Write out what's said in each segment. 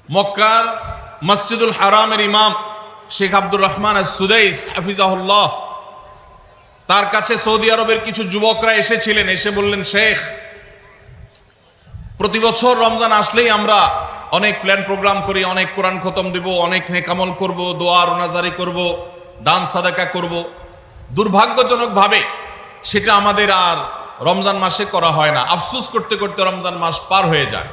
মক্কার মসজিদুল হারামের ইমাম শেখ আব্দুর রহমান আস-সুদাইস হাফিজাহুল্লাহ, তার কাছে সৌদি আরবের কিছু যুবকরা এসেছিলেন। এসে বললেন, শেখ, প্রতি বছর রমজান আসলেই আমরা অনেক প্ল্যান প্রোগ্রাম করি, অনেক কোরআন খতম দেব, অনেক নেকামল করব, দোয়া রোনাজারি করব, দান সাদাকা করব। দুর্ভাগ্যজনকভাবে সেটা আমাদের আর রমজান মাসে করা হয় না। আফসোস করতে করতে রমজান মাস পার হয়ে যায়।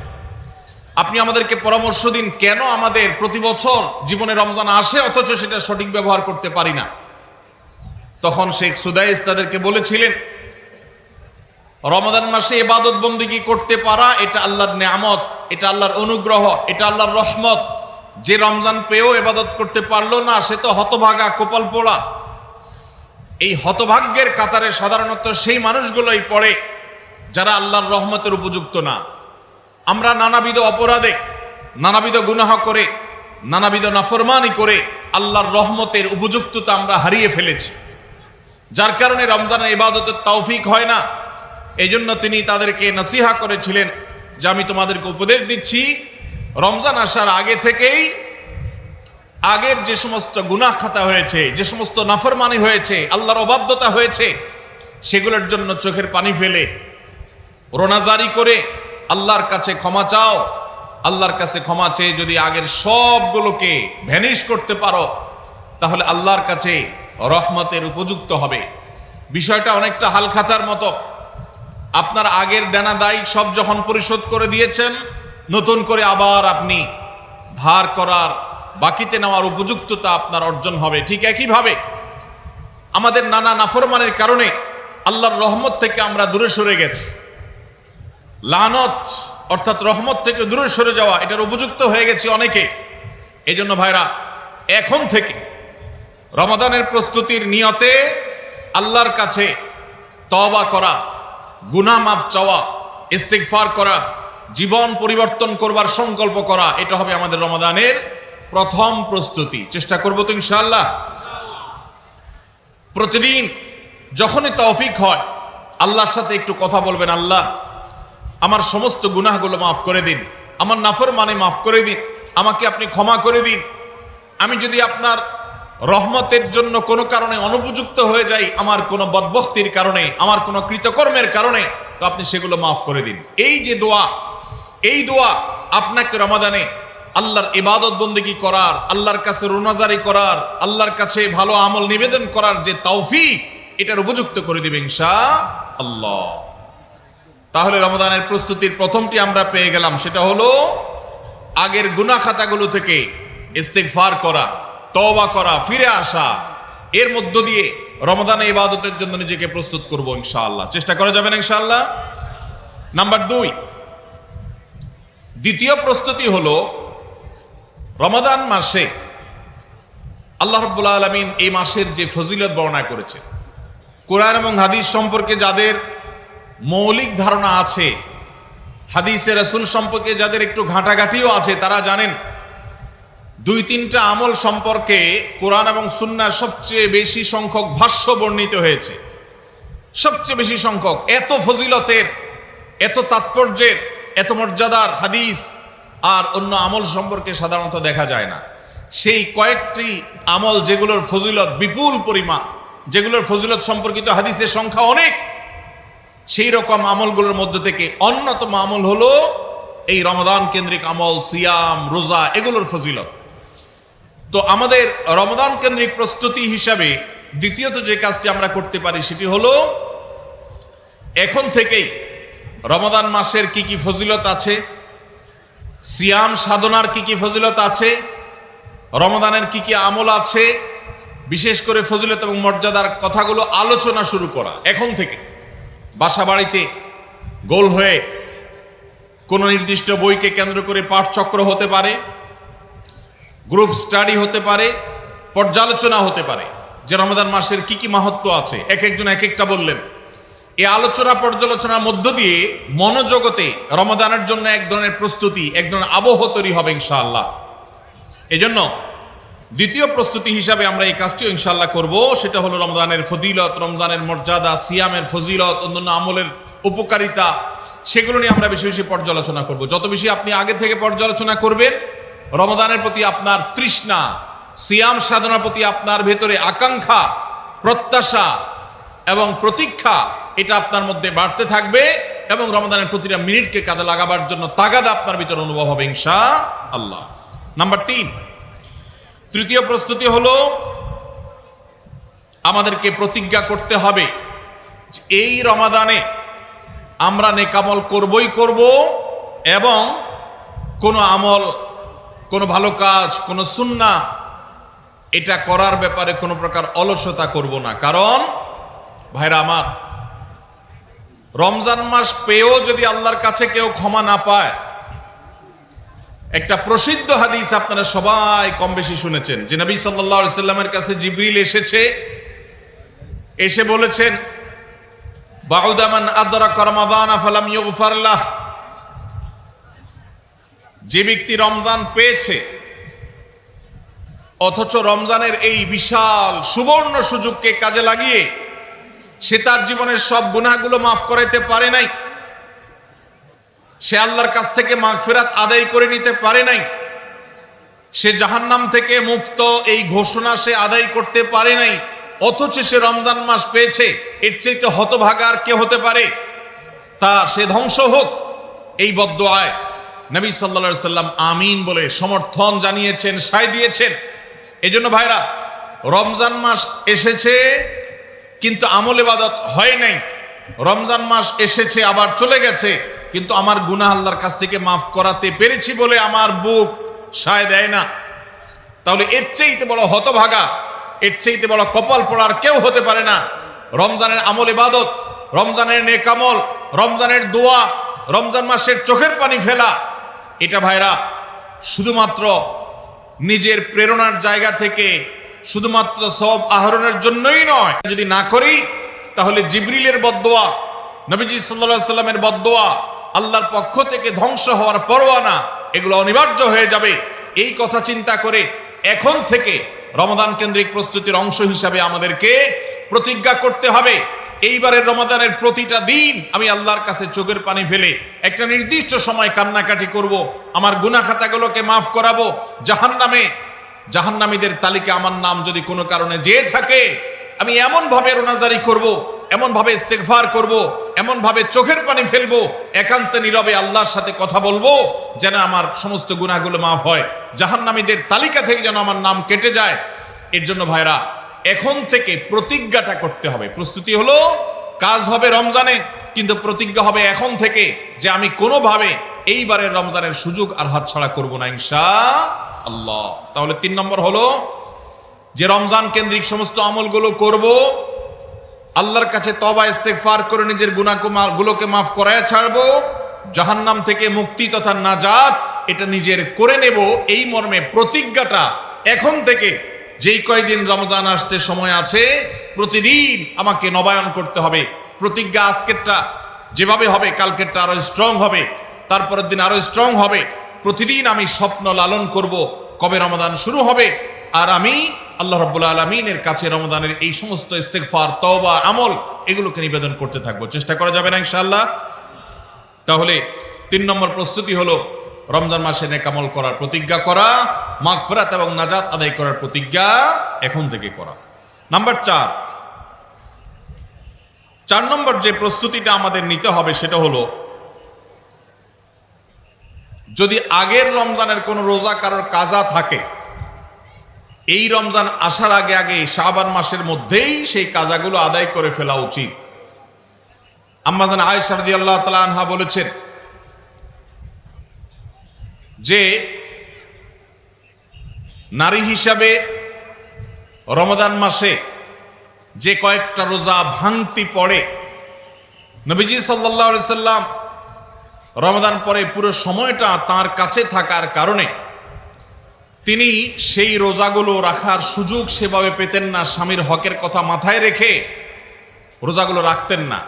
আপনি আমাদেরকে পরামর্শ দিন, কেন আমাদের প্রতি বছর জীবনে রমজান আসে অথচ সেটা সঠিক ব্যবহার করতে পারি না। তখন শেখ সুদাইস তাদেরকে বলেছিলেন, রমাদান মাসে ইবাদত বন্দেগী করতে পারা এটা আল্লাহর নেয়ামত, এটা আল্লাহর অনুগ্রহ, এটা আল্লাহর রহমত। যে রমজান পেয়েও ইবাদত করতে পারলো না সে তো হতভাগা, কপাল পোড়া। এই হতভাগ্যের কাতারে সাধারণত সেই মানুষগুলোই পড়ে যারা আল্লাহর রহমতের উপযুক্ত না। আমরা নানাবিধ অপরাধে, নানাবিধ গুনাহ করে, নানাবিধ নাফরমানি করে আল্লাহর রহমতের উপযুক্ততা আমরা হারিয়ে ফেলেছি, যার কারণে রমজানের ইবাদতের তৌফিক হয় না। এই জন্য তিনি তাদেরকে নসিহা করেছিলেন যে আমি তোমাদেরকে উপদেশ দিচ্ছি, রমজান আসার আগে থেকেই আগের যে সমস্ত গুনাহ খাতা হয়েছে, যে সমস্ত নাফরমানি হয়েছে, আল্লাহর অবাধ্যতা হয়েছে, সেগুলোর জন্য চোখের পানি ফেলে রোনাজারি করে আল্লাহর কাছে ক্ষমা চাও। আল্লাহর কাছে ক্ষমা চেয়ে যদি আগের সবগুলোকে ভ্যানিশ করতে পারো তাহলে আল্লাহর কাছে রহমতের উপযুক্ত হবে। বিষয়টা অনেকটা হালখাতার মতো। আপনার আগের দেনা দায় সব যখন পরিশোধ করে দিয়েছেন, নতুন করে আবার আপনি ধার করার, বাকিতে নেওয়ার উপযুক্ততা আপনার অর্জন হবে। ঠিক একইভাবে আমাদের নানা নাফরমানের কারণে আল্লাহর রহমত থেকে আমরা দূরে সরে গেছি। লানত অর্থাৎ রহমত থেকে দূরে সরে যাওয়া, এটার উপযুক্ত হয়ে গেছি অনেকে। এই জন্য ভাইরা, এখন থেকে রমাদানের প্রস্তুতির নিয়তে আল্লাহর কাছে তওবা করা, গুনাহ মাফ চাওয়া, ইস্তিগফার করা, জীবন পরিবর্তন করবার সংকল্প করা, এটা হবে আমাদের রমাদানের প্রথম প্রস্তুতি। চেষ্টা করব তো ইনশাআল্লাহ। প্রতিদিন যখনই তৌফিক হয় আল্লাহর সাথে একটু কথা বলবেন, আল্লাহ আমার সমস্ত গুনাহগুলো মাফ করে দিন, আমার নাফরমানি মাফ করে দিন, আমাকে আপনি ক্ষমা করে দিন। আমি যদি আপনার রহমতের জন্য কোনো কারণে অনুপযুক্ত হয়ে যাই, আমার কোনো বদবখতির কারণে, আমার কোনো কৃতকর্মের কারণে, তো আপনি সেগুলো মাফ করে দিন। এই যে দোয়া, এই দোয়া আপনাকে রমাদানে আল্লাহর ইবাদত বন্দেগী করার, আল্লাহর কাছে রোনাজারি করার, আল্লাহর কাছে ভালো আমল নিবেদন করার যে তৌফিক, এটার উপযুক্ত করে দিবে ইনশাআল্লাহ। তাহলে রমাদানের প্রস্তুতির প্রথমটি আমরা পেয়ে গেলাম, সেটা হলো আগের গুনাহ খাতাগুলো থেকে ইস্তিগফার করা, তওবা করা, ফিরে আসা। এর মধ্য দিয়ে রমাদানে ইবাদতের জন্য নিজেকে প্রস্তুত করব ইনশাআল্লাহ। চেষ্টা করা যাবে না ইনশাআল্লাহ। নাম্বার 2, দ্বিতীয় প্রস্তুতি হলো রমাদান মাসে আল্লাহ রাব্বুল আলামিন এই মাসের যে ফজিলত বর্ণনা করেছেন, কোরআন এবং হাদিস সম্পর্কে যাদের মৌলিক ধারণা আছে, হাদিসে রাসূল সম্পর্কে যাদের একটু ঘাটাঘাটিও আছে, তারা জানেন 2-3টা আমল সম্পর্কে কোরআন এবং সুন্নাহ সবচেয়ে বেশি সংখ্যক ভাষ্য বর্ণিত হয়েছে। সবচেয়ে বেশি সংখ্যক। এত ফজিলতের, এত তাৎপর্যের, এত মর্যাদার হাদিস আর অন্য আমল সম্পর্কে সাধারণত দেখা যায় না। সেই কয়েকটি আমল যেগুলোর ফজিলত বিপুল পরিমাণ, যেগুলোর ফজিলত সম্পর্কিত হাদিসের সংখ্যা অনেক, সেই রকম আমলগুলোর মধ্য থেকে অন্যতম আমল হলো এই রমাদান কেন্দ্রিক আমল, সিয়াম, রোজা, এগুলোর ফজিলত। তো আমাদের রমাদান কেন্দ্রিক প্রস্তুতি হিসাবে দ্বিতীয়ত যে কাজটি আমরা করতে পারি সেটি হলো এখন থেকেই রমাদান মাসের কি কি ফজিলত আছে, সিয়াম সাধনার কি কি ফজিলত আছে, রমাদানের কি কি আমল আছে, বিশেষ করে ফজিলত এবং মর্যাদার কথাগুলো আলোচনা শুরু করা। এখন থেকে বাসা বাড়িতে গোল হয়ে কোনো নির্দিষ্ট বইকে কেন্দ্র করে পাঠচক্র হতে পারে, গ্রুপ স্টাডি হতে পারে, পর্যালোচনা হতে পারে যে রমাদান মাসের কি কি মাহাত্ম্য আছে। এক একজন এক একটা বললেন। এই আলোচনা পর্যালোচনার মধ্য দিয়ে মনোজগতে রমাদানের জন্য এক ধরনের প্রস্তুতি, এক ধরনের আবহ তৈরি হবে ইনশাআল্লাহ। এজন্য দ্বিতীয় প্রস্তুতি হিসাবে আমরা এই কাজটিও ইনশাআল্লাহ করব, সেটা হলো রমজানের ফজিলত, রমজানের মর্যাদা, সিয়ামের ফজিলত, অন্যান্য আমলের উপকারিতা, সেগুলো নিয়ে আমরা বেশি বেশি পর্যালোচনা করব। যত বেশি আপনি আগে থেকে পর্যালোচনা করবেন রমাদানের প্রতি আপনার তৃষ্ণা, সিয়াম সাধনার প্রতি আপনার ভেতরে আকাঙ্ক্ষা, প্রত্যাশা এবং প্রতীক্ষা, এটা আপনার মধ্যে বাড়তে থাকবে এবং রমাদানের প্রতিটা মিনিটকে কাজে লাগাবার জন্য তাগাদা আপনার ভিতরে অনুভব হবে ইনশাআল্লাহ। নাম্বার 3, তৃতীয় প্রস্তুতি হলো আমাদেরকে প্রতিজ্ঞা করতে হবে এই রমাদানে আমরা নেকামল করবই করব এবং কোনো আমল, কোনো ভালো কাজ, কোনো সুন্নাহ এটা করার ব্যাপারে কোনো প্রকার অলসতা করব না। কারণ ভাইরা আমার, রমজান মাস পেয়েও যদি আল্লাহর কাছে কেউ ক্ষমা না পায়, একটা প্রসিদ্ধ হাদিস আপনারা সবাই কম বেশি শুনেছেন যে নবী সাল্লাল্লাহু আলাইহি সাল্লামের কাছে জিবরিল এসে বলেছেন, বাউদা মান আদরাকা রমাদানা ফালাম ইউগফার লাহ, যে ব্যক্তি রমজান পেয়েছে অথচ রমজানের এই বিশাল সুবর্ণ সুযোগকে কাজে লাগিয়ে সে তার জীবনের সব গুনাহগুলো মাফ করাইতে পারে নাই, সে আল্লাহর কাছ থেকে মাগফিরাত আদায় করে নিতে পারে নাই, সে জাহান্নাম থেকে মুক্ত এই ঘোষণা সে আদায় করতে পারে নাই, অথচ সে রমজান মাস পেয়েছে, এর চাইতে হতভাগা আর কে হতে পারে? তার সে ধ্বংস হোক, এই বদদুআয় নবী সাল্লাল্লাহু আলাইহি সাল্লাম আমিন বলে সমর্থন জানিয়েছেন, সায় দিয়েছেন। এজন্য ভাইরা, রমজান মাস এসেছে কিন্তু আমল ইবাদত হয় নাই, রমজান মাস এসেছে আবার চলে গেছে কিন্তু আমার গুনাহ আল্লাহর কাছ থেকে মাফ করাতে পেরেছি বলে আমার বুক সায় দেয় না, তাহলে এর চাইতে বড় হতভাগা, এর চাইতে বড় কপাল পড়ার কেউ হতে পারে না। রমজানের আমল ইবাদত, রমজানের নেক আমল, রমজানের দোয়া, রমজান মাসের চোখের পানি ফেলা, এটা ভাইরা শুধুমাত্র নিজের প্রেরণার জায়গা থেকে শুধুমাত্র সব আহরণের জন্যই নয়। যদি না করি তাহলে জিবরিলের বদদোয়া, নবীজি সাল্লাল্লাহু আলাইহি সাল্লামের বদদোয়া, আল্লাহর পক্ষ থেকে ধ্বংস হওয়ার পরোয়ানা, এগুলো অনিবার্য হয়ে যাবে। এই কথা চিন্তা করে এখন থেকে রমাদান কেন্দ্রিক প্রস্তুতির অংশ হিসাবে আমাদেরকে প্রতিজ্ঞা করতে হবে, এইবারের রমাদানের প্রতিটা দিন আমি আল্লাহর কাছে চোখের পানি ফেলে একটা নির্দিষ্ট সময় কান্নাকাটি করব, আমার গুনাহ খাতাগুলোকে মাফ করাবো, জাহান্নামীদের তালিকা আমার নাম যদি কোনো কারণে যেয়ে থাকে আমি এমন ভাবে রোনাজারি করব, এমন ভাবে ইস্তেগফার করব, এমন ভাবে চোখের পানি ফেলবো, একান্তে নীরবে আল্লাহর সাথে কথা বলবো যেন আমার সমস্ত গুনাহগুলো মাফ হয়, জাহান্নামীদের তালিকা থেকে যেন আমার নাম কেটে যায়। এর জন্য ভাইরা এখন থেকে প্রতিজ্ঞাটা করতে হবে। প্রস্তুতি হলো কাজ হবে রমজানে, কিন্তু প্রতিজ্ঞা হবে এখন থেকে যে আমি কোনোভাবে এইবারের রমজানের সুযোগ আর হাতছাড়া করব না ইনশাআল্লাহ। তাহলে 3 নম্বর হলো যে রমজান কেন্দ্রিক সমস্ত আমলগুলো করব, আল্লাহর কাছে তওবা ইস্তেগফার করে নিজের গুনাহগুলোকে মাফ করায় ছাড়বো, জাহান্নাম থেকে মুক্তি তথা নাজাত এটা নিজের করে নেব, এই মর্মে প্রতিজ্ঞাটা এখন থেকে যেই কয়দিন রমজান আসতে সময় আছে প্রতিদিন আমাকে নবায়ন করতে হবে। প্রতিজ্ঞা আজকেরটা যেভাবে হবে কালকেরটা আরো স্ট্রং হবে, তারপরের দিন আরো স্ট্রং হবে। প্রতিদিন আমি স্বপ্ন লালন করব কবে রমাদান শুরু হবে, আর আমি আল্লাহ রাব্বুল আলামিনের কাছে রমাদানের এই সমস্ত ইস্তেগফার, তওবা, আমল এগুলোকে নিবেদন করতে থাকবো। চেষ্টা করা যাবে না ইনশাআল্লাহ? তাহলে 3 নম্বর প্রস্তুতি হলো রমজান মাসে নেক আমল করার প্রতিজ্ঞা করা, মাগফিরাত এবং নাজাত আদায় করার প্রতিজ্ঞা এখন থেকে করা। নাম্বার 4 নম্বর যে প্রস্তুতিটা আমাদের নিতে হবে সেটা হলো, যদি আগের রমজানের কোনো রোজা কারোর কাজা থাকে, এই রমজান আসার আগে আগে শাবান মাসের মধ্যেই সেই কাজাগুলো আদায় করে ফেলা উচিত। আম্মা জান আয়েশা রাদিয়াল্লাহু তাআলা আনহা বলেছেন যে নারী হিসাবে রমাদান মাসে যে কয়েকটা রোজা ভাঙতি পড়ে, নবীজি সাল্লাল্লাহু আলাইহি সাল্লাম রমাদান পরে পুরো সময়টা তার কাছে থাকার কারণে তিনি সেই রোজাগুলো রাখার সুযোগ সেভাবে পেতেন না। স্বামীর হকের কথা মাথায় রেখে রোজাগুলো রাখতেন না,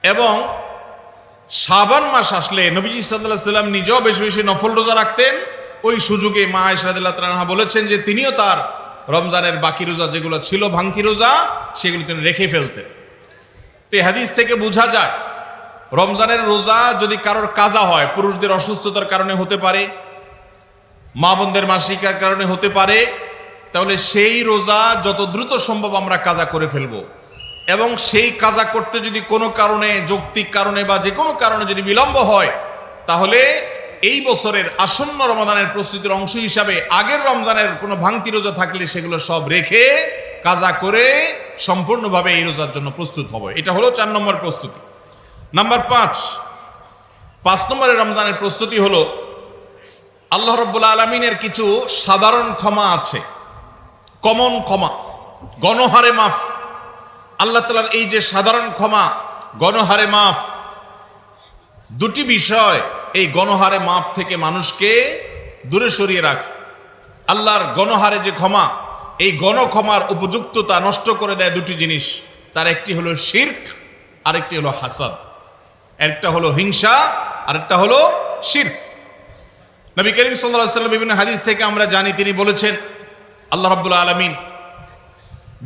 এবং শাবান মাস আসলে নবীজি সাল্লাল্লাহু আলাইহি সাল্লাম নিজেও বেশি বেশি নফল রোজা রাখতেন। ওই সুযোগে মা আয়েশা রাদিয়াল্লাহু তাআলা আনহা বলেছেন যে তিনিও তার রমজানের বাকি রোজা যেগুলো ছিল ভাঙতি রোজা সেগুলো তিনি রেখে ফেলতেন। তো এই হাদিস থেকে বোঝা যায় রমজানের রোজা যদি কারোর কাজা হয়, পুরুষদের অসুস্থতার কারণে হতে পারে, মা বোনদের মাসিকার কারণে হতে পারে, তাহলে সেই রোজা যত দ্রুত সম্ভব আমরা কাজা করে ফেলব। এবং সেই কাজা করতে যদি কোনো কারণে, যৌক্তিক কারণে বা যে কোনো কারণে যদি বিলম্ব হয়, তাহলে এই বছরের আসন্ন রমাদানের প্রস্তুতির অংশ হিসাবে আগের রমজানের কোনো ভাঙতি রোজা থাকলে সেগুলো সব রেখে কাজা করে সম্পূর্ণভাবে এই রোজার জন্য প্রস্তুত হবে। এটা হলো 4 নম্বর প্রস্তুতি। নাম্বার 5 নম্বরের রমজানের প্রস্তুতি হলো আল্লাহ রাব্বুল আলামিনের কিছু সাধারণ ক্ষমা আছে, কমন ক্ষমা, গণহারে মাফ। আল্লাহ তাআলার এই যে সাধারণ ক্ষমা, গণহারে মাফ, দুটি বিষয় এই গণহারে মাফ থেকে মানুষকে দূরে সরিয়ে রাখে। আল্লাহর গণহারে যে ক্ষমা, এই গণক্ষমার উপযুক্ততা নষ্ট করে দেয় দুটি জিনিস। তার একটি হলো শিরক, আরেকটি হলো হাসাদ। একটা হলো হিংসা, আরেকটা হলো শিরক। নবী করিম সাল্লাল্লাহু আলাইহি ওয়াসাল্লাম বিভিন্ন হাদিস থেকে আমরা জানি, তিনি বলেছেন আল্লাহ রাব্বুল আলামিন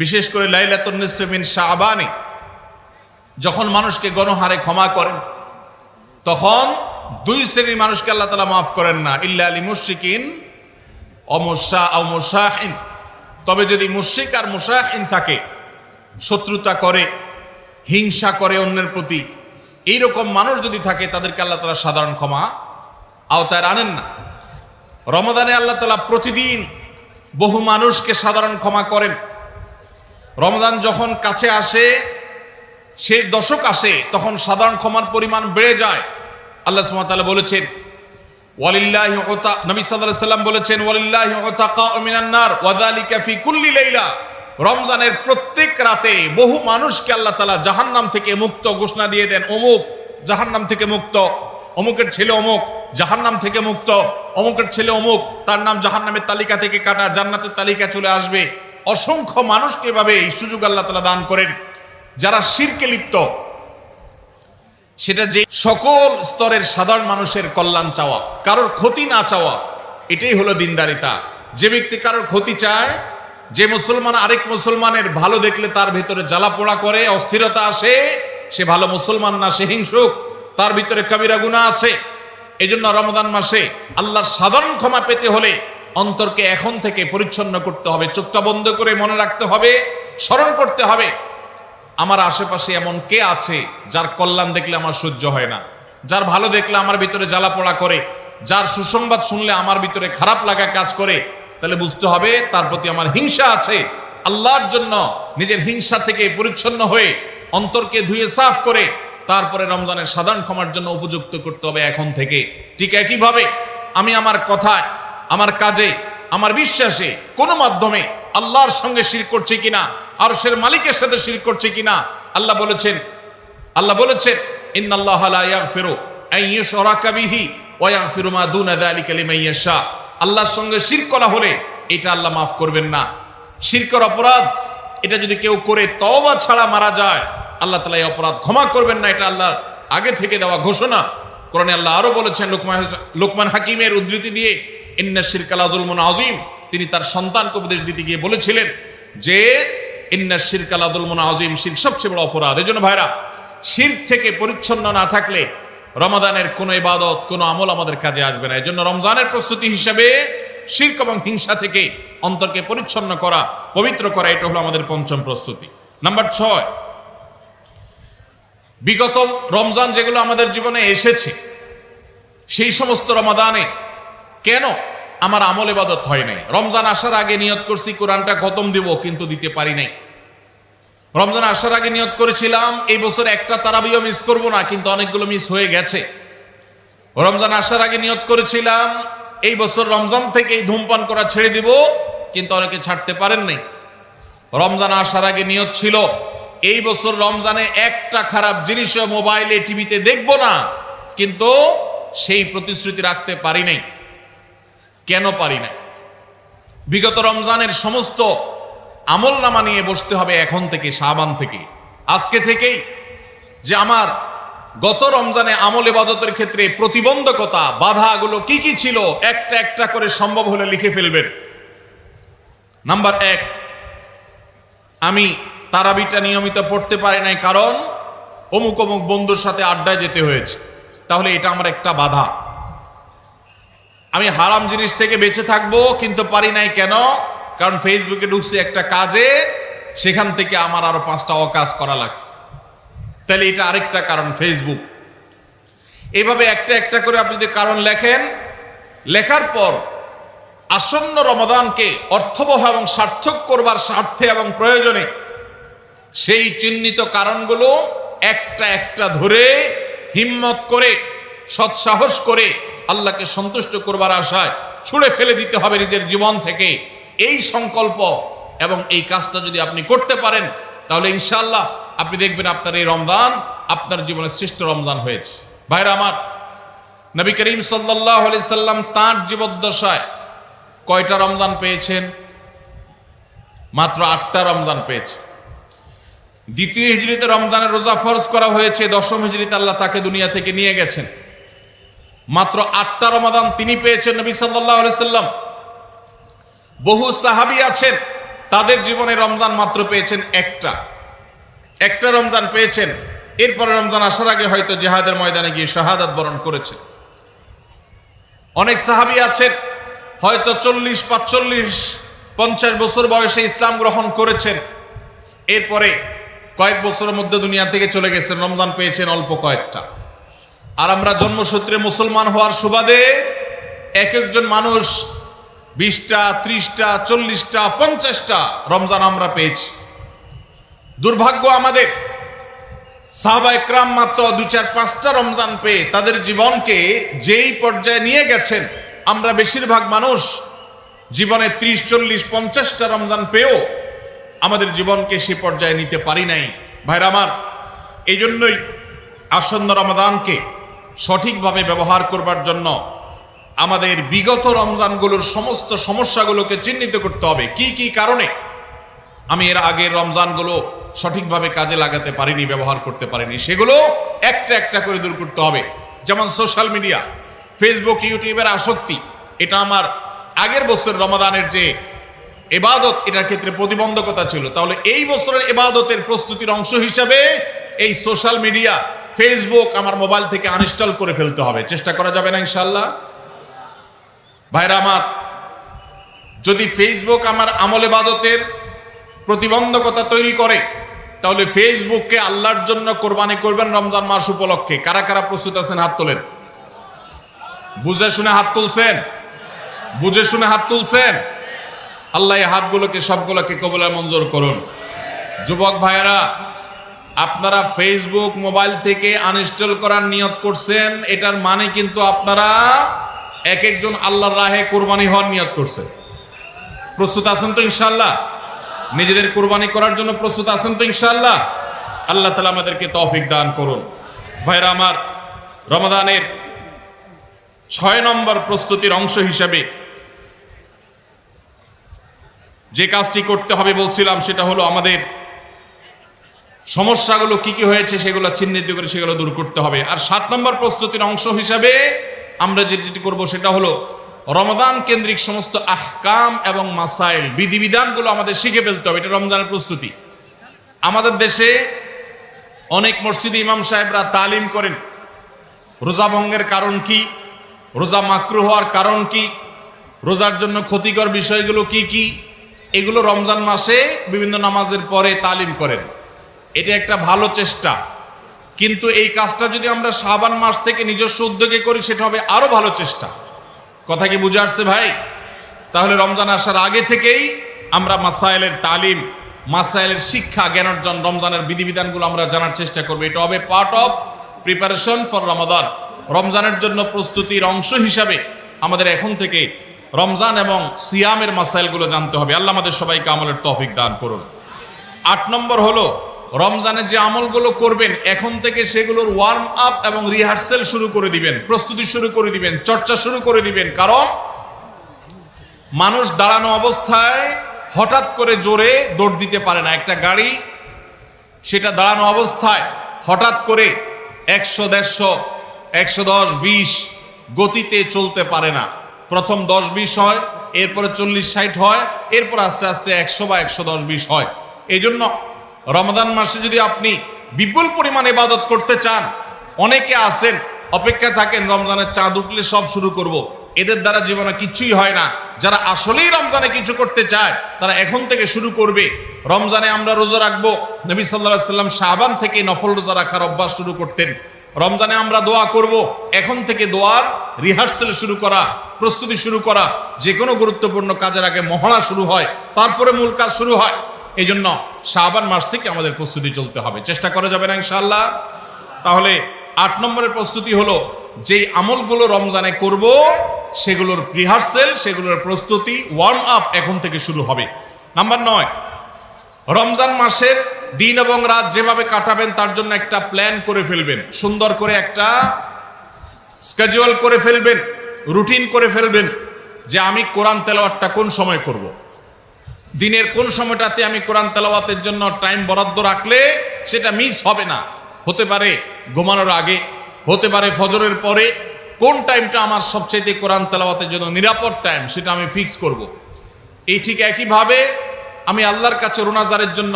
বিশেষ করে লাইলাতুন নিসফি মিন শাবানে যখন মানুষকে গণহারে ক্ষমা করেন, তখন 2 শ্রেণীর মানুষকে আল্লাহ তাআলা মাফ করেন না, ইল্লা লিল মুশরিকিন ও মুশাহিন। তবে যদি মুশরিক আর মুশাহিন থাকে, শত্রুতা করে, হিংসা করে অন্যের প্রতি, এইরকম মানুষ যদি থাকে, তাদেরকে আল্লাহ তাআলা সাধারণ ক্ষমা আওতায় আনেন না। রমাদানে আল্লাহ তাআলা প্রতিদিন বহু মানুষকে সাধারণ ক্ষমা করেন। রমজান যখন কাছে আসে, শেষ দশক আসে, তখন সাধারণ ক্ষমার পরিমাণ বেড়ে যায়। আল্লাহ সুবহানাহু ওয়া তাআলা বলেছেন ওয়ালিল্লাহি উতা, নবী সাল্লাল্লাহু আলাইহি সাল্লাম বলেছেন ওয়ালিল্লাহি উতাকাউ মিনান নার ওয়া যালিকা ফি কুল্লি লাইলা। রমজানের প্রত্যেক রাতে বহু মানুষকে আল্লাহ তাআলা জাহান্নাম থেকে মুক্ত ঘোষণা দিয়ে দেন। অমুক জাহান্নাম থেকে মুক্ত, অমুকের ছেলে অমুক জাহান্নাম থেকে মুক্ত, অমুকের ছেলে অমুক, তার নাম জাহান্নামের তালিকা থেকে কাটা, জান্নাতের তালিকা চলে আসবে। অসংখ্য মানুষকে এভাবে এই সুযোগ আল্লাহ তাআলা দান করেন। যারা শিরকে লিপ্ত, সেটা যে সকল স্তরের সাধারণ মানুষের কল্যাণ চাওয়া, কারোর ক্ষতি না চাওয়া, এটাই হলো দিনদারিতা। যে ব্যক্তি কারোর ক্ষতি চায়, যে মুসলমান আরেক মুসলমানের ভালো দেখলে তার ভিতরে জ্বালা পোড়া করে, অস্থিরতা আসে, সে ভালো মুসলমান না, সে হিংসুক, তার ভিতরে কবিরা গুনাহ আছে। এই জন্য রমজান মাসে আল্লাহর সাধারণ ক্ষমা পেতে হলে অন্তরকে এখন থেকে পরিচ্ছন্ন করতে হবে, চোখটা বন্ধ করে মনে রাখতে হবে, স্মরণ করতে হবে, আমার আশেপাশে এমন কে আছে যার কল্যাণ দেখলে আমার সহ্য হয় না, যার ভালো দেখলে আমার ভিতরে জ্বালা পোড়া করে, যার সুসংবাদ শুনলে আমার ভিতরে খারাপ লাগা কাজ করে। তাহলে বুঝতে হবে তার প্রতি আমার হিংসা আছে। আল্লাহর জন্য নিজের হিংসা থেকে পরিচ্ছন্ন হয়ে অন্তরকে ধুয়ে সাফ করে তারপরে রমজানের সাধারণ ক্ষমার জন্য উপযুক্ত করতে হবে এখন থেকে। ঠিক একইভাবে আমি আমার কথায়, আমার কাজে, আমার বিশ্বাসে কোনো মাধ্যমে আল্লাহর সঙ্গে শিরক করছি কিনা, আরশের মালিকের সাথে শিরক করছি কিনা, আল্লাহ বলেছেন ইন্নাল্লাহা লা ইয়াগফিরু আন ইউশরাকা বিহি ওয়া ইয়াগফিরু মা দুনা যালিকা লিমান ইয়াশা। আল্লাহর সঙ্গে শিরক করা হলে এটা আল্লাহ মাফ করবেন না। শিরকের অপরাধ, এটা যদি কেউ করে তওবা ছাড়া মারা যায়, আল্লাহ তাআলা এই অপরাধ ক্ষমা করবেন না। এটা আল্লাহর আগে থেকে দেওয়া ঘোষণা। কোরআনে আল্লাহ আরো বলেছেন লোকমান হাকিমের উদ্ধৃতি দিয়ে, ইন্নাশ শিরকা লাযুলমুন আযীম। তিনি তার সন্তানকে উপদেশ দিতে গিয়ে বলেছিলেন যে ইন্নাশ শিরকা লাযুলমুন আযীম, শিরক সবচেয়ে বড় অপরাধ। এজন্য ভাইরা, শিরক থেকে পরিচ্ছন্ন না থাকলে রমাদানের কোনো ইবাদত, কোনো আমল আমাদের কাজে আসবে না। এজন্য রমজানের প্রস্তুতি হিসাবে শিরক এবং হিংসা থেকে অন্তরকে পরিচ্ছন্ন করা, পবিত্র করা, এটা হলো আমাদের পঞ্চম প্রস্তুতি। নাম্বার 6, বিগত রমজান যেগুলো আমাদের জীবনে এসেছে, সেই সমস্ত রমাদানে কেন আমার আমল ইবাদত হয় নাই? রমজান আসার আগে নিয়ত করছি কোরআনটা খতম দিব, কিন্তু দিতে পারি নাই। রমজান আসার আগে নিয়ত করেছিলাম এই বছর একটা তারাবিও মিস করব না, কিন্তু অনেকগুলো মিস হয়ে গেছে। রমজান আসার আগে নিয়ত করেছিলাম এই বছর রমজান থেকে এই ধূমপান করা ছেড়ে দিব, কিন্তু অনেকে ছাড়তে পারেন নাই। রমজান আসার আগে নিয়ত ছিল এই বছর রমজানে একটা খারাপ জিনিসও মোবাইলে, টিভিতে দেখব না, কিন্তু সেই প্রতিশ্রুতি রাখতে পারি নাই। কেন পারি নাই? বিগত রমজানের সমস্ত আমল নামা নিয়ে বসতে হবে এখন থেকে, শাবান থেকে, আজকে থেকেই, যে আমার গত রমজানে আমল ইবাদতের ক্ষেত্রে প্রতিবন্ধকতা, বাধাগুলো কি কি ছিল, একটা একটা করে সম্ভব হলে লিখে ফেলবেন। নাম্বার 1, আমি তারাবিটা নিয়মিত পড়তে পারি নাই, কারণ অমুক অমুক বন্ধুর সাথে আড্ডায় যেতে হয়েছে। তাহলে এটা আমার একটা বাধা। আমি হারাম জিনিস থেকে বেঁচে থাকবো, কিন্তু পারি নাই। কেন? কারণ ফেসবুকে ঢুকছি একটা কাজে, সেখান থেকে আমার আরো 5টা অকাজ করা লাগছে। তাহলে এটা আরেকটা কারণ, ফেসবুক। এইভাবে একটা একটা করে আপনি যদি কারণ লেখেন, লেখার পর আসন্ন রমাদানকে অর্থবহ এবং সার্থক করবার স্বার্থে এবং প্রয়োজনে সেই চিহ্নিত কারণগুলো একটা একটা ধরে হিম্মত করে সৎসাহস করে আল্লাহকে সন্তুষ্ট করবার আশায় ছুঁড়ে ফেলে দিতে হবে নিজের জীবন থেকে। এই সংকল্প এবং এই কাজটা যদি আপনি করতে পারেন, তাহলে ইনশাআল্লাহ আপনি দেখবেন আপনার এই রমজান আপনার জীবনের শ্রেষ্ঠ রমজান হয়েছে। ভাইরা আমার, নবী করিম সাল্লাল্লাহু আলাইহি সাল্লাম তাঁর জীবদ্দশায় কয়টা রমজান পেয়েছেন? মাত্র 8টা রমজান পেয়েছেন। দ্বিতীয় হিজরিতে রমজানের রোজা ফরজ করা হয়েছে, দশম হিজরিতে আল্লাহ তাকে দুনিয়া থেকে নিয়ে গেছেন। মাত্র 8টা রমাদান তিনি পেয়েছেন নবী সাল্লাল্লাহু আলাইহি সাল্লাম। বহু সাহাবী আছেন, তাদের জীবনে রমজান মাত্র পেয়েছেন একটা রমজান পেয়েছেন। এরপরে রমজান আসার আগে হয়তো জিহাদের ময়দানে গিয়ে শাহাদাত বরণ করেছেন। অনেক সাহাবী আছেন হয়তো 40, 45, 50 বছর বয়সে ইসলাম গ্রহণ করেছেন, এরপরে কয়েক বছরের মধ্যে দুনিয়া থেকে চলে গেছেন, রমজান পেয়েছেন অল্প কয়েকটা। আর আমরা জন্মসূত্রে মুসলমান হওয়ার সুবাদে এক একজন মানুষ 20টা, 30টা, 40টা, 50টা রমজান আমরা পেয়েছি। দুর্ভাগ্য আমাদের, সাহাবা একরাম মাত্র 2, 4, 5টা রমজান পেয়ে তাদের জীবনকে যেই পর্যায়ে নিয়ে গেছেন, আমরা বেশিরভাগ মানুষ জীবনে 30, 40, 50টা রমজান পেয়েও আমাদের জীবনকে সে পর্যায়ে নিতে পারি নাই। ভাইরা আমার, এই জন্যই আসন্ন রমাদানকে সঠিকভাবে ব্যবহার করবার জন্য আমাদের বিগত রমজানগুলোর সমস্ত সমস্যাগুলোকে চিহ্নিত করতে হবে। কি কি কারণে আমি এর আগের রমজানগুলো সঠিকভাবে কাজে লাগাতে পারিনি, ব্যবহার করতে পারিনি, সেগুলো একটা একটা করে দূর করতে হবে। যেমন সোশ্যাল মিডিয়া, ফেসবুক, ইউটিউবের আসক্তি, এটা আমার আগের বছর রমাদানের যে ইবাদত, এটার ক্ষেত্রে প্রতিবন্ধকতা ছিল। তাহলে এই বছরের ইবাদতের প্রস্তুতির অংশ হিসাবে এই সোশ্যাল মিডিয়া, ফেসবুক আমার মোবাইল থেকে আনইনস্টল করে ফেলতে হবে। চেষ্টা করা যাবে না ইনশাআল্লাহ? ভাইরা আমার, যদি ফেসবুক আমার আমল ইবাদতের প্রতিবন্ধকতা তৈরি করে, তাহলে ফেসবুককে আল্লাহর জন্য কোরবানি করবেন রমজান মাস উপলক্ষে। কারা কারা প্রস্তুত আছেন? হাত তোলেন। বুঝে শুনে হাত তুলছেন? বুঝে শুনে হাত তুলছেন? আল্লাহ এই হাতগুলোকে সবগুলোকে কবুল আর মঞ্জুর করুন। যুবক ভাইয়েরা, আপনারা ফেসবুক মোবাইল থেকে আনইনস্টল করার নিয়ত করছেন, এটার মানে কিন্তু আপনারা এক একজন আল্লাহর রাহে কোরবানি হওয়ার নিয়ত করছেন। প্রস্তুত আছেন তো ইনশাআল্লাহ? নিজেদের কোরবানি করার জন্য প্রস্তুত আছেন তো ইনশাআল্লাহ? আল্লাহ তাআলা আমাদেরকে তৌফিক দান করুন। ভাইরা আমার, রমাদানের 6 নম্বর প্রস্তুতির অংশ হিসাবে যে কাজটি করতে হবে বলছিলাম, সেটা হলো আমাদের সমস্যাগুলো কি কি হয়েছে সেগুলো চিহ্নিত করে সেগুলো দূর করতে হবে। আর 7 নম্বর প্রস্তুতির অংশ হিসাবে আমরা যেটি করব সেটা হলো রমাদান কেন্দ্রিক সমস্ত আহকাম এবং মাসাইল, বিধিবিধানগুলো আমাদের শিখে ফেলতে হবে। এটা রমজানের প্রস্তুতি। আমাদের দেশে অনেক মসজিদে ইমাম সাহেবরা তালিম করেন রোজা ভঙ্গের কারণ কি, রোজা মাকরুহ হওয়ার কারণ কি, রোজার জন্য ক্ষতিকর বিষয়গুলো কি কি, এগুলো রমজান মাসে বিভিন্ন নামাজের পরে তালিম করেন। এটা একটা ভালো চেষ্টা, কিন্তু এই কাজটা যদি আমরা শাবান মাস থেকে নিজস্ব উদ্যোগে করি, সেটা হবে আরো ভালো চেষ্টা। কথা কি বুঝে আসছে ভাই? তাহলে রমজান আসার আগে থেকেই আমরা মাসাইলের তালিম, মাসাইলের শিক্ষা, জ্ঞান অর্জন, রমজানের বিধিবিধানগুলো আমরা জানার চেষ্টা করবো। এটা হবে পার্ট অফ প্রিপারেশন ফর রমাদান। রমজানের জন্য প্রস্তুতির অংশ হিসাবে আমাদের এখন থেকে রমজান এবং সিয়ামের মাসাইলগুলো জানতে হবে। আল্লাহ আমাদের সবাইকে আমলের তৌফিক দান করুন। 8 নম্বর হলো রমজানে যে আমলগুলো করবেন এখন থেকে সেগুলোর ওয়ার্ম আপ এবং রিহার্সেল শুরু করে দিবেন, প্রস্তুতি শুরু করে দিবেন, চর্চা শুরু করে দিবেন। কারণ মানুষ দাঁড়ানো অবস্থায় হঠাৎ করে জোরে দৌড় দিতে পারে না। একটা গাড়ি সেটা দাঁড়ানো অবস্থায় হঠাৎ করে 100, 150, 110, 20 গতিতে চলতে পারে না। প্রথম 10, 20 হয়, এরপরে 40, 60 হয়, এরপর আস্তে আস্তে 100 বা 110, 20 হয়। এই জন্য রমাদান মাসে যদি আপনি বিপুল পরিমাণ ইবাদত করতে চান, অনেকে আছেন অপেক্ষা থাকেন রমজানের চাঁদ উঠলে সব শুরু করব, এদের দ্বারা জীবনে কিছুই হয় না। যারা আসলেই রমজানে কিছু করতে চায় তারা এখন থেকে শুরু করবে। রমজানে আমরা রোজা রাখবো, নবী সাল্লাল্লাহু আলাইহি সাল্লাম শাবান থেকে নফল রোজা রাখার অভ্যাস শুরু করতেন। রমজানে আমরা দোয়া করব, এখন থেকে দোয়ার রিহার্সেল শুরু করা, প্রস্তুতি শুরু করা। যে কোনো গুরুত্বপূর্ণ কাজের আগে মহড়া শুরু হয়, তারপরে মূল কাজ শুরু হয়। এই জন্য শাবান মাস থেকে আমাদের প্রস্তুতি চলতে হবে, চেষ্টা করা যাবে না ইনশাআল্লাহ। তাহলে 8 নম্বরের প্রস্তুতি হলো যেই আমলগুলো রমজানে করব সেগুলোর রিহার্সেল, সেগুলোর প্রস্তুতি, ওয়ার্ম আপ এখন থেকে শুরু হবে। নাম্বার 9, রমজান মাসের দিন এবং রাত যেভাবে কাটাবেন তার জন্য একটা প্ল্যান করে ফেলবেন, সুন্দর করে একটা স্কেজুয়াল করে ফেলবেন, রুটিন করে ফেলবেন যে আমি কোরআন তেলাওয়াতটা কোন সময় করব। দিনের কোন সময়টাতে আমি কোরআন তেলাওয়াতের জন্য টাইম বরাদ্দ রাখলে সেটা মিস হবে না। হতে পারে ঘুমানোর আগে, হতে পারে ফজরের পরে। কোন টাইমটা আমার সবচেয়ে কোরআন তেলাওয়াতের জন্য নিরাপদ টাইম সেটা আমি ফিক্স করব। এই ঠিক একইভাবে আমি আল্লাহর কাছে রোনাজারের জন্য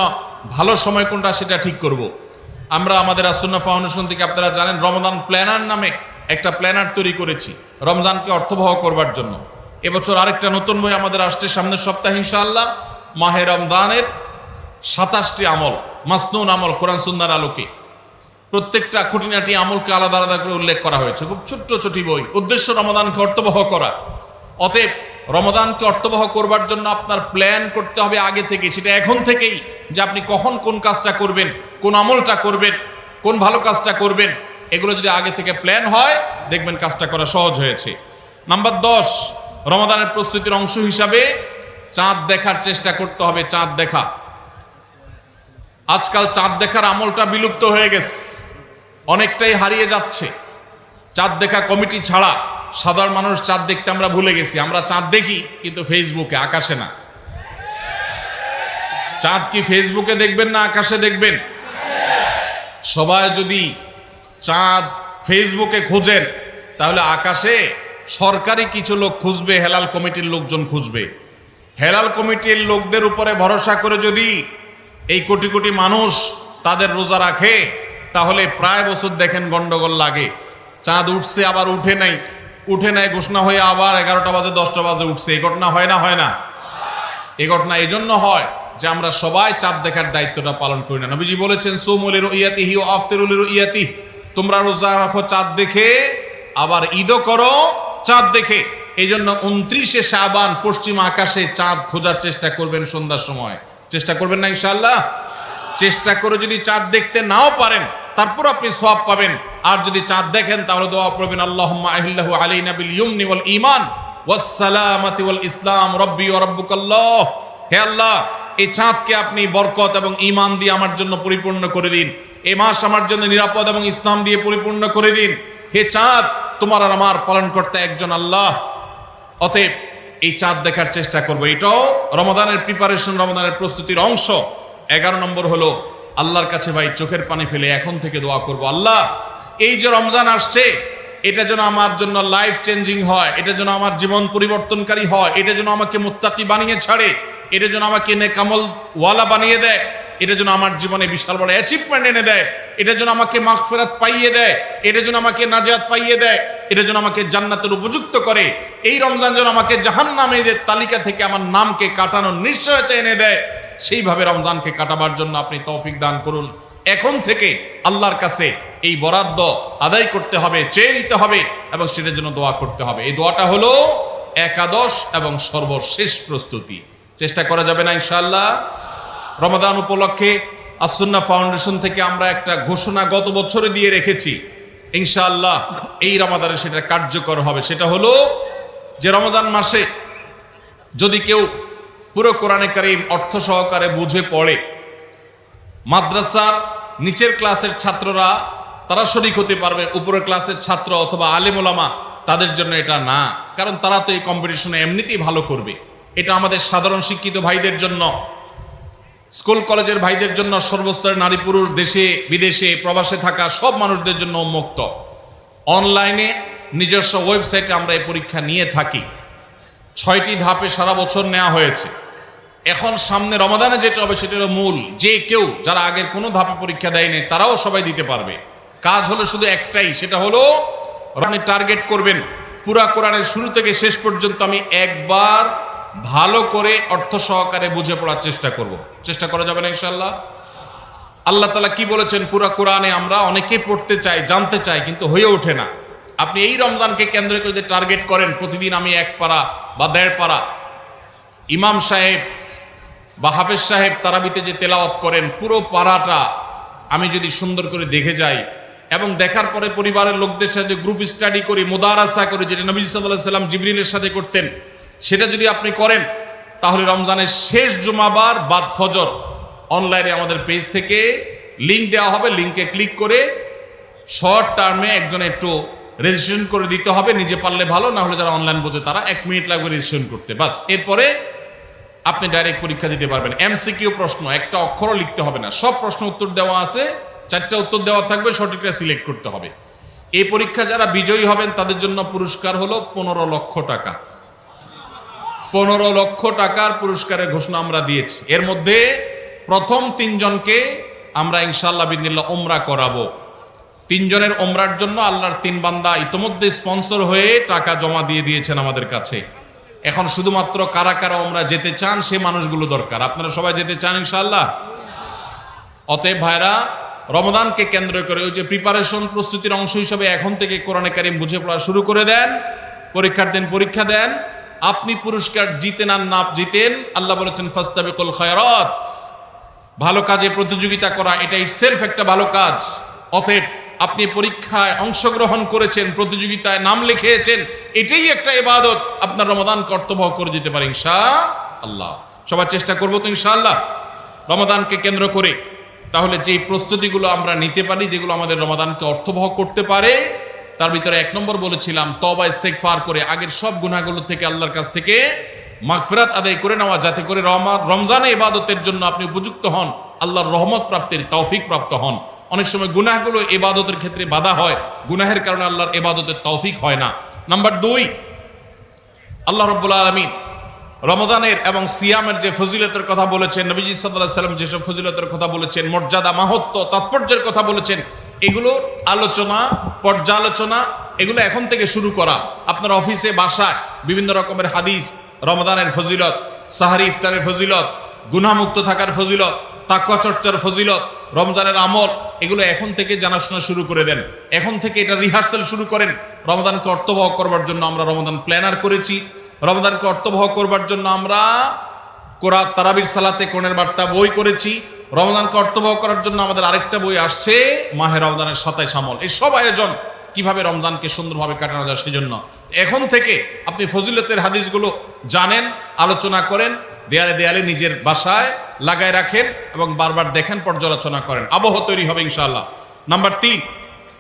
ভালো সময় কোনটা সেটা ঠিক করব। আমরা আমাদের আসুন্নাহ ফাউন্ডেশন থেকে আপনারা জানেন রমাদান প্ল্যানার নামে একটা প্ল্যানার তৈরি করেছি রমজানকে অর্থবহ করবার জন্য। এবছর আরেকটা নতুন বই আমাদের আসছে সামনের সপ্তাহে ইনশাআল্লাহ, মাহে রমজানের 27টি আমল, মাসনুন আমল কোরআন সুন্নাহর আলোকে। প্রত্যেকটা খুঁটিনাটি আমলকে আলাদা আলাদা করে উল্লেখ করা হয়েছে, খুব ছোট্ট ছোটি বই। উদ্দেশ্য রমাদানকে অর্থবহ করা। অতএব রমাদানকে অর্থবহ করবার জন্য আপনার প্ল্যান করতে হবে আগে থেকে, সেটা এখন থেকেই, যে আপনি কখন কোন কাজটা করবেন, কোন আমলটা করবেন, কোন ভালো কাজটা করবেন। এগুলো যদি আগে থেকে প্ল্যান হয় দেখবেন কাজটা করা সহজ হয়েছে। নাম্বার 10, রমাদানের প্রস্তুতির অংশ হিসাবে চাঁদ দেখার চেষ্টা করতে হবে। চাঁদ দেখা, আজকাল চাঁদ দেখার আমলটা বিলুপ্ত হয়ে গেছে, অনেকটাই হারিয়ে যাচ্ছে। চাঁদ দেখা কমিটি ছাড়া সাধারণ মানুষ চাঁদ দেখতে আমরা ভুলে গেছি। আমরা চাঁদ দেখি কিন্তু ফেসবুকে, আকাশে না। চাঁদ কি ফেসবুকে দেখবেন না আকাশে দেখবেন? সবাই যদি চাঁদ ফেসবুকে খুঁজেন তাহলে আকাশে সরকারি কিছু লোক খুঁজবে, হেলাল কমিটির লোকজন খুঁজবে। হেলাল কমিটির লোকদের উপরে ভরসা করে যদি এই কোটি কোটি মানুষ তাদের রোজা রাখে তাহলে প্রায় বছর দেখেন গন্ডগোল লাগে। চাঁদ উঠছে আবার উঠে নাই, উঠে নাই ঘোষণা হয়ে আবার 11টা বাজে 10টা বাজে উঠছে। এই ঘটনা হয় না? হয় না? এই ঘটনা এই জন্য হয় যে আমরা সবাই চাঁদ দেখার দায়িত্বটা পালন করি না। নবীজি বলেছেন সুমু লিরুইয়াতিহি ওয়া আফতিরু লিরুইয়াতিহি, তোমরা রোজা রাখো চাঁদ দেখে, আবার ঈদও করো চাঁদ দেখে। এই জন্য 29শে শাবান পশ্চিম আকাশে চাঁদ খোঁজার চেষ্টা করবেন সন্ধ্যার সময়। চেষ্টা করবেন না ইনশাআল্লাহ? চেষ্টা করে যদি চাঁদ দেখতে নাও পারেন তারপর আপনি সওয়াব পাবেন। আর যদি চাঁদ দেখেন তাহলে দোয়া করবেন আল্লাহুম্মা আহিল্লাহু আলাইনা বিল ইয়ুমনি ওয়াল ঈমান ওয়াস সালামাতি ওয়াল ইসলাম রব্বি ওয়া রাব্বুকাল্লাহ। হে আল্লাহ, এই চাঁদকে আপনি বরকত এবং ঈমান দিয়ে আমার জন্য পরিপূর্ণ করে দিন। এই মাস আমার জন্য নিরাপদ এবং ইসলাম দিয়ে পরিপূর্ণ করে দিন। হে চাঁদ, তোমার আর আমার পালন করতে একজন আল্লাহ। অতএব এই চাঁদ দেখার চেষ্টা করব। এটাও রমাদানের প্রিপারেশন, রমাদানের প্রস্তুতির অংশ। 11 নম্বর হলো আল্লাহর কাছে ভাই চোখের পানি ফেলে এখন থেকে দোয়া করব, আল্লাহ এই যে রমজান আসছে এটা যেন আমার জন্য লাইফ চেঞ্জিং হয়, এটা যেন আমার জীবন পরিবর্তনকারী হয়, এটা যেন আমাকে মুত্তাকি বানিয়ে ছাড়ে, এটা যেন আমাকে নেকামল ওয়ালা বানিয়ে দেয়, এটা যেন আমার জীবনে বিশাল বড় অ্যাচিভমেন্ট এনে দেয়, এটা যেন আমাকে মাগফিরাত পাইয়ে দেয়, এটা যেন আমাকে নাজাত পাইয়ে দেয়, এটা যেন আমাকে জান্নাতের উপযুক্ত করে। এই রমজান যেন আমাকে জাহান্নামীদের তালিকা থেকে আমার নামকে কাটানোর নিশ্চয়তা এনে দেয়। সেইভাবে রমজানকে কাটাবার জন্য আপনি তৌফিক দান করুন। এখন থেকে আল্লাহর কাছে এই বরাদ্দ আদায় করতে হবে, চেয়ে নিতে হবে এবং সেটার জন্য দোয়া করতে হবে। এই দোয়াটা হলো একাদশ এবং সর্বশেষ প্রস্তুতি। চেষ্টা করা যাবে না ইনশাআল্লাহ? রমাদান উপলক্ষে আসুন্নাহ ফাউন্ডেশন থেকে আমরা একটা ঘোষণা গত বছরে দিয়ে রেখেছি, ইনশাআল্লাহ এই রমাদানে সেটা কার্যকর হবে। সেটা হলো যে রমজান মাসে যদি কেউ পুরো কোরআনে কারীম অর্থ সহকারে বুঝে পড়ে, মাদ্রাসার নিচের ক্লাসের ছাত্ররা তারা শরীক হতে পারবে, উপরের ক্লাসের ছাত্র অথবা আলেম ওলামা তাদের জন্য এটা না, কারণ তারা তো এই কম্পিটিশনে এমনিতেই ভালো করবে। এটা আমাদের সাধারণ শিক্ষিত ভাইদের জন্য, স্কুল কলেজের ভাইদের জন্য, সর্বস্তরের নারী পুরুষ, দেশে বিদেশে প্রবাসে থাকা সব মানুষদের জন্য উন্মুক্ত। অনলাইনে নিজস্ব ওয়েবসাইটে আমরা এই পরীক্ষা নিয়ে থাকি। 6টি ধাপে সারা বছর নেওয়া হয়েছে। এখন সামনে রমাদানে যেটা হবে সেটা হলো মূল। যে কেউ যারা আগের কোনো ধাপে পরীক্ষা দেয়নি তারাও সবাই দিতে পারবে। কাজ হলো শুধু একটাই, সেটা হলো আপনি টার্গেট করবেন পুরা কোরআনের শুরু থেকে শেষ পর্যন্ত আমি একবার ভালো করে অর্থ সহকারে বুঝে পড়ার চেষ্টা করব। চেষ্টা করা যাবে না ইনশাআল্লাহ? আল্লাহ তাআলা কি বলেছেন পুরা কোরআনে আমরা অনেকেই পড়তে চাই, জানতে চাই, কিন্তু হয়ে ওঠে না। আপনি এই রমজানকে কেন্দ্র করে যদি টার্গেট করেন প্রতিদিন আমি 1 পারা বা 1.5 পারা, ইমাম সাহেব বা হাফেজ সাহেব তারাবিতে যে তেলাওয়াত করেন পুরো পারাটা আমি যদি সুন্দর করে দেখে যাই এবং দেখার পরে পরিবারের লোকদের সাথে গ্রুপ স্টাডি করি, মুদারাসা করি, যেটা নবী সাল্লাল্লাহু আলাইহি সাল্লাম জিবরিলের সাথে করতেন, সেটা যদি আপনি করেন তাহলে রমজানের শেষ জুমাবার বাদ ফজর অনলাইনে আমাদের পেজ থেকে লিংক দেওয়া হবে। লিংকে ক্লিক করে শর্ট টার্মে একজন একটু রেজিস্ট্রেশন করে দিতে হবে, নিজে পারলে ভালো, না হলে যারা অনলাইন বোঝে তারা 1 মিনিট লাগবে রেজিস্ট্রেশন করতে, বাস। এরপরে আপনি ডাইরেক্ট পরীক্ষা দিতে পারবেন। এমসিকিউ প্রশ্ন, একটা অক্ষরও লিখতে হবে না, সব প্রশ্ন উত্তর দেওয়া আছে, 4টা উত্তর দেওয়া থাকবে, সঠিকটা সিলেক্ট করতে হবে। এই পরীক্ষা যারা বিজয়ী হবেন তাদের জন্য পুরস্কার হলো 15 লক্ষ টাকা। 15 লক্ষ টাকার পুরস্কারের ঘোষণা আমরা দিয়েছি। এর মধ্যে প্রথম 3 জনকে আমরা ইনশাআল্লাহ বিদিনিল্লাহ ওমরা করাবো। 3 জনের ওমরার জন্য আল্লাহর 3 বান্দা ইতোমধ্যে স্পন্সর হয়ে টাকা জমা দিয়ে দিয়েছেন আমাদের কাছে। এখন শুধুমাত্র কারা কারা ওমরা যেতে চান সে মানুষগুলো দরকার। আপনারা সবাই যেতে চান ইনশাআল্লাহ? অতএব ভাইরা, রমজানকে কেন্দ্র করে ওই যে প্রিপারেশন, প্রস্তুতির অংশ হিসেবে এখন থেকে কোরআনে কারীম বুঝে পড়া শুরু করে দেন। পরীক্ষার দিন পরীক্ষা দেন। আপনি পুরস্কার জিতেন আর না জিতেন, আল্লাহ বলেছেন ফাস্তাবিকুল খায়রাত, ভালো কাজে প্রতিযোগিতা করা এটা ইটসেলফ একটা ভালো কাজ। অতএব আপনি পরীক্ষায় অংশগ্রহণ করেছেন, প্রতিযোগিতায় নাম লিখিয়েছেন, এটাই একটা ইবাদত। আপনার রমাদান কর্তব্য করে দিতে পারে ইনশাআল্লাহ। সবাই চেষ্টা করবো তো ইনশাআল্লাহ রমাদানকে কেন্দ্র করে। তাহলে যে প্রস্তুতিগুলো আমরা নিতে পারি, যেগুলো আমাদের রমাদানকে অর্থবহ করতে পারে, তার ভিতরে 1 নম্বর বলেছিলাম তওবা ইস্তেগফার করে আগের সব গুনাহগুলো থেকে আল্লাহর কাছ থেকে মাগফিরাত আদায় করে নেওয়া, যাতে করে রমজানে ইবাদতের জন্য আপনি উপযুক্ত হন, আল্লাহর রহমত প্রাপ্তির তৌফিক প্রাপ্ত হন। অনেক সময় গুনাহগুলো ইবাদতের ক্ষেত্রে বাধা হয়, গুনাহের কারণে আল্লাহর ইবাদতের তৌফিক হয় না। নাম্বার 2, আল্লাহ রাব্বুল আলামিন রমজানের এবং সিয়ামের যে ফজিলতের কথা বলেছেন, নবীজি সাল্লাল্লাহু আলাইহি সাল্লাম যেসব ফজিলতের কথা বলেছেন, মর্যাদা, মাহাত্ম্য, তাৎপর্যের কথা বলেছেন, এগুলোর আলোচনা, পর্যালোচনা এগুলো এখন থেকে শুরু করা। আপনার অফিসে, বাসায় বিভিন্ন রকমের হাদিস, রমজানের ফজিলত, সাহারি ইফতারের ফজিলত, গুনাহমুক্ত থাকার ফজিলত, তাকওয়া চর্চার ফজিলত, রমজানের আমল, এগুলো এখন থেকে জানাশোনা শুরু করে দেন। এখন থেকে এটা রিহার্সাল শুরু করেন। রমজানকে অর্থবহ করবার জন্য আমরা রমজান প্ল্যানার করেছি। রমজানকে অর্থবহ করবার জন্য আমরা কোরআন তারাবির সালাতে কোণের বার্তা বই করেছি। রমজানকে অর্থবহ করার জন্য আমাদের আরেকটা বই আসছে, মাহে রমজানের 27 আমল। এই সব আয়োজন কিভাবে রমজানকে সুন্দরভাবে কাটানো যায় সেজন্য এখন থেকে আপনি ফজিলতের হাদিসগুলো জানেন, আলোচনা করেন, দেয়ালে দেয়ালে নিজের বাসায় লাগায় রাখেন এবং বারবার দেখেন, পর্যালোচনা করেন, আবহ তৈরি হবে ইনশাআল্লাহ। নাম্বার 3,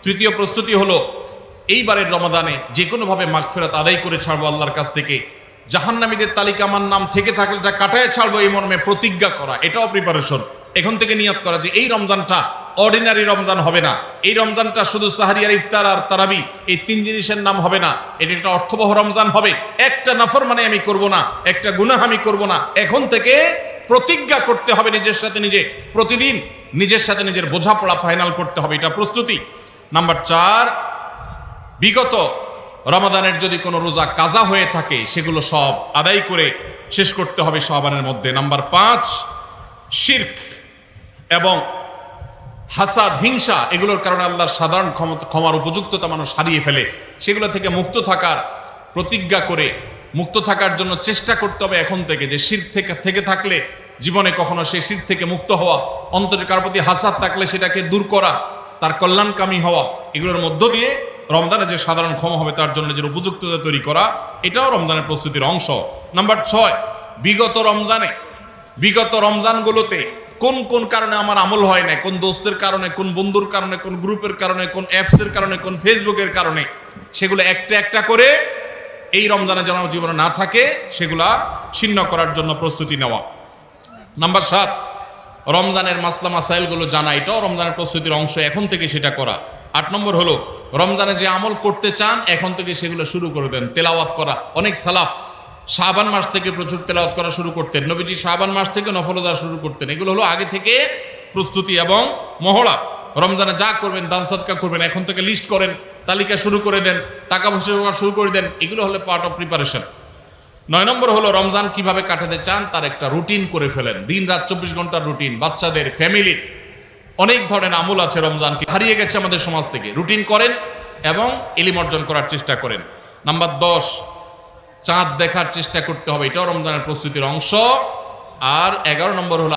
তৃতীয় প্রস্তুতি হলো এইবারের রমাদানে যে কোনোভাবে মাগফিরাত আদায় করে ছাড়বো আল্লাহর কাছ থেকে। জাহান্নামীদের তালিকা আমার নাম থেকে থাকলে এটা কাটায় ছাড়বো, এই মর্মে প্রতিজ্ঞা করা, এটাও প্রিপারেশন। এখন থেকে নিয়ত করা যে এই রমজানটা অর্ডিনারি রমজান হবে না, এই রমজানটা শুধু সাহারি আর ইফতার আর তারাবি এই 3 জিনিসের নাম হবে না, এটা একটা অর্থবহ রমজান হবে। একটা নাফরমানি আমি করব না, একটা গুনাহ আমি করব না। এখন থেকে প্রতিজ্ঞা করতে হবে নিজের সাথে নিজে, প্রতিদিন নিজের সাথে নিজের বোঝাপড়া ফাইনাল করতে হবে, এটা প্রস্তুতি। নাম্বার 4, বিগত রমাদানের যদি কোনো রোজা কাজা হয়ে থাকে সেগুলো সব আদায় করে শেষ করতে হবে শাবানের মধ্যে। নাম্বার 5, শিরক এবং হাসাদ, হিংসা, এগুলোর কারণে আল্লাহর সাধারণ ক্ষমার উপযুক্ততা মানুষ হারিয়ে ফেলে, সেগুলো থেকে মুক্ত থাকার প্রতিজ্ঞা করে মুক্ত থাকার জন্য চেষ্টা করতে হবে এখন থেকে, যে শিরক থেকে থাকলে জীবনে কখনো সেই শিরক থেকে মুক্ত হওয়া, অন্তরের কারো প্রতি হাসাদ থাকলে সেটাকে দূর করা, তার কল্যাণকামী হওয়া, এগুলোর মধ্য দিয়ে রমজানে যে সাধারণ ক্ষমা হবে তার জন্য যে উপযুক্ততা তৈরি করা, এটাও রমজানের প্রস্তুতির অংশ। নাম্বার 6, বিগত রমজানগুলোতে কোন কোন কারণে আমার আমল হয় না, কোন দোস্তের কারণে, কোন বন্ধুর কারণে, কোন গ্রুপের কারণে, কোন অ্যাপসের কারণে, কোন ফেসবুকের কারণে, সেগুলো একটা একটা করে এই রমজানে যেন জীবনে না থাকে সেগুলা ছিন্ন করার জন্য প্রস্তুতি নেওয়া। নাম্বার 7, রমজানের মাসলা মাসাইলগুলো জানা, এটাও রমজানের প্রস্তুতির অংশ, এখন থেকে সেটা করা। 8 নম্বর হলো রমজানে যে আমল করতে চান এখন থেকে সেগুলো শুরু করে দেন। তেলাওয়াত করা, অনেক সালাফ শাবান মাস থেকে প্রচুর তেলাওয়াত করা শুরু করতেন, নবীজি শাবান মাস থেকে নফল রোজা শুরু করতেন। এগুলো হলো আগে থেকে প্রস্তুতি এবং মহড়া। রমজানে যা করবেন, দান সদকা করবেন, এখন থেকে লিস্ট করেন তালিকা শুরু করে দেন, টাকা পয়সা জমা শুরু করে দেন। এগুলো হলো পার্ট অফ প্রিপারেশন। 9 নম্বর হলো রমজান কিভাবে কাটাতে চান তার একটা রুটিন করে ফেলেন। দিন রাত 24 ঘন্টার রুটিন। বাচ্চাদের, ফ্যামিলির অনেক ধরনের আমল আছে রমজানকে হারিয়ে গেছে আমাদের সমাজ থেকে। রুটিন করেন এবং ইলম অর্জন করার চেষ্টা করেন। নাম্বার 10, চাঁদ দেখার চেষ্টা করতে হবে, এটাও রমজানের প্রস্তুতির অংশ। আর 11 নম্বর হলো